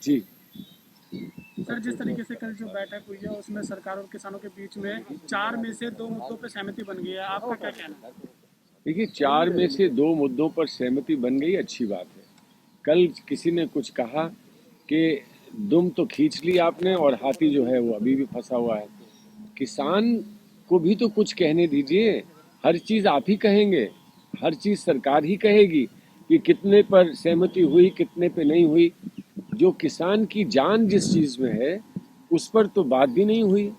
जी। Sir, जिस तरीके से कल जो बैठक हुई है उसमें सरकार और किसानों के बीच में 4 में से 2 मुद्दों पर सहमति बन गई है, आपका क्या कहना है? देखिए, 4 में से 2 मुद्दों पर सहमति बन गई, अच्छी बात है। कल किसी ने कुछ कहा कि दुम तो खींच ली आपने और हाथी जो है वो अभी भी फंसा हुआ है। किसान को भी तो कुछ कहने दीजिए। हर चीज आप ही कहेंगे, हर चीज सरकार ही कहेगी कि कितने पर सहमति हुई, कितने पे नहीं हुई। जो किसान की जान जिस चीज में है उस पर तो बात भी नहीं हुई,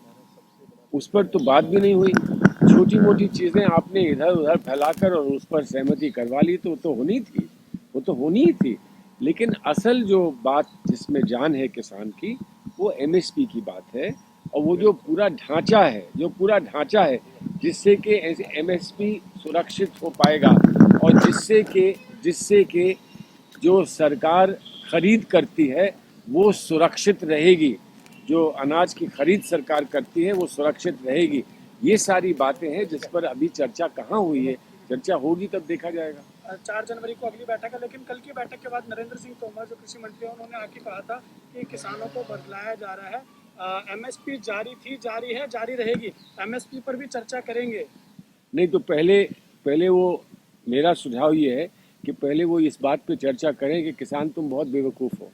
उस पर तो बात भी नहीं हुई। छोटी मोटी चीजें आपने इधर उधर फैलाकर और उस पर सहमति करवा ली तो होनी थी, वो तो होनी ही थी। लेकिन असल जो बात जिसमें जान है किसान की, वो एमएसपी की बात है। और वो जो पूरा ढांचा है, जो पूरा ढांचा है जिससे कि एमएसपी सुरक्षित हो पाएगा और जिससे कि जो सरकार खरीद करती है वो सुरक्षित रहेगी, जो अनाज की खरीद सरकार करती है वो सुरक्षित रहेगी। ये सारी बातें हैं जिस पर अभी चर्चा कहाँ हुई है। चर्चा होगी तब देखा जाएगा। 4 जनवरी को अगली बैठक है, लेकिन कल की बैठक के बाद नरेंद्र सिंह तोमर जो कृषि मंत्री हैं उन्होंने आके कहा था कि किसानों को बरगलाया जा रहा है। एमएसपी जारी थी, जारी है, जारी रहेगी। एमएसपी पर भी चर्चा करेंगे। नहीं तो पहले पहले वो, मेरा सुझाव ये है कि पहले वो इस बात पे चर्चा करें कि किसान तुम बहुत बेवकूफ़ हो,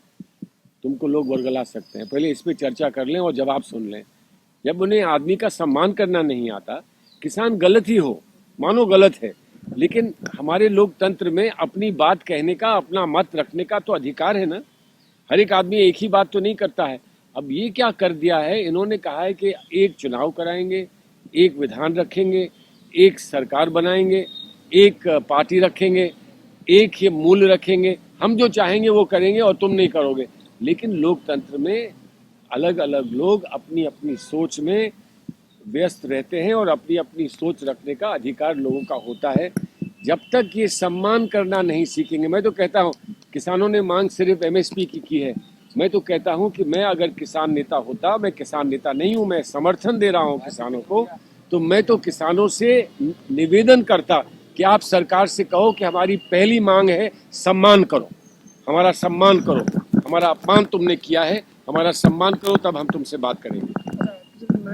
तुमको लोग वर्गला सकते हैं। पहले इस पे चर्चा कर लें और जवाब सुन लें। जब उन्हें आदमी का सम्मान करना नहीं आता, किसान गलत ही हो, मानो गलत है, लेकिन हमारे लोकतंत्र में अपनी बात कहने का, अपना मत रखने का तो अधिकार है ना। हर एक आदमी एक ही बात तो नहीं करता है। अब ये क्या कर दिया है, इन्होंने कहा है कि एक चुनाव कराएंगे, एक विधान रखेंगे, एक सरकार बनाएंगे, एक पार्टी रखेंगे, एक ये मूल्य रखेंगे, हम जो चाहेंगे वो करेंगे और तुम नहीं करोगे। लेकिन लोकतंत्र में अलग अलग लोग अपनी अपनी सोच में व्यस्त रहते हैं और अपनी अपनी सोच रखने का अधिकार लोगों का होता है। जब तक ये सम्मान करना नहीं सीखेंगे, मैं तो कहता हूँ किसानों ने मांग सिर्फ एमएसपी की है। मैं तो कहता हूँ कि मैं अगर किसान नेता होता, मैं किसान नेता नहीं हूँ, मैं समर्थन दे रहा हूँ किसानों को, तो मैं तो किसानों से निवेदन करता कि आप सरकार से कहो कि हमारी पहली मांग है सम्मान करो, हमारा सम्मान करो, हमारा अपमान तुमने किया है, हमारा सम्मान करो, तब हम तुमसे बात करेंगे।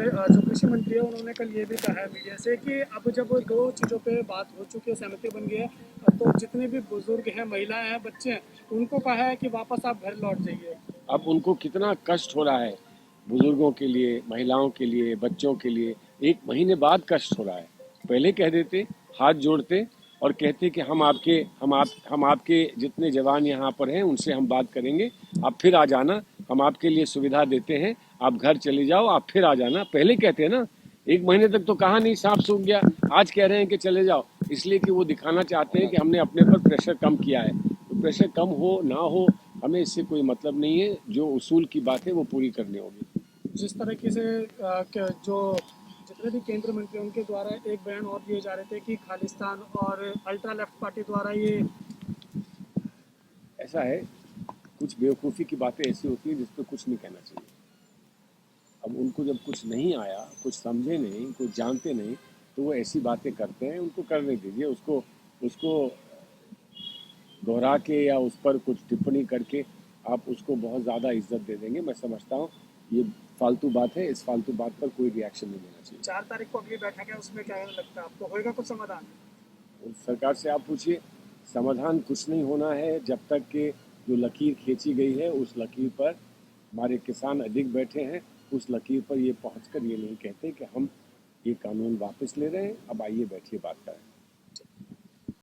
जो कृषि मंत्री है उन्होंने कल ये भी कहा है मीडिया से कि अब जब 2 चीज़ों पे बात हो चुकी है, सहमति बन गई है, तो जितने भी बुजुर्ग हैं, महिलाएं हैं, बच्चे हैं, उनको कहा है कि वापस आप घर लौट जाइए। अब उनको कितना कष्ट हो रहा है, बुजुर्गों के लिए, महिलाओं के लिए, बच्चों के लिए। 1 महीने बाद कष्ट हो रहा है। पहले कह देते, हाथ जोड़ते और कहते कि हम आपके जितने जवान यहाँ पर हैं उनसे हम बात करेंगे, आप फिर आ जाना, हम आपके लिए सुविधा देते हैं, आप घर चले जाओ, आप फिर आ जाना। पहले कहते हैं ना। 1 महीने तक तो कहा नहीं, सांप सूख गया, आज कह रहे हैं कि चले जाओ। इसलिए कि वो दिखाना चाहते हैं कि हमने अपने पर प्रेशर कम किया है। तो प्रेशर कम हो ना हो, हमें इससे कोई मतलब नहीं है। जो उसूल की बात है वो पूरी करनी होगी। जिस तरीके से जो जितने भी केंद्र मंत्री हैं, उनके द्वारा एक बयान और दिए जा रहे थे कि खालिस्तान और अल्ट्रा लेफ्ट पार्टी द्वारा ये। ऐसा है, कुछ बेवकूफ़ी की बातें ऐसी होती हैं जिस पर कुछ नहीं कहना चाहिए। अब उनको जब कुछ नहीं आया, कुछ समझे नहीं, कुछ जानते नहीं, तो वो ऐसी बातें करते हैं। उनको करने दीजिए। उसको उसको दोहरा के या उस पर कुछ टिप्पणी करके आप उसको बहुत ज़्यादा इज्जत दे देंगे। मैं समझता हूँ ये फालतू बात है, इस फालतू बात पर कोई रिएक्शन नहीं लेना चाहिए। 4 तारीख को अगली बैठक है, उसमें क्या लगता है आपको, होएगा कुछ समाधान? सरकार से आप पूछिए। समाधान कुछ नहीं होना है जब तक कि जो लकीर खींची गई है उस लकीर पर हमारे किसान अधिक बैठे हैं। उस लकीर पर ये पहुंचकर ये नहीं कहते कि हम ये कानून वापस ले रहे हैं, अब आइए बैठिए बात करें।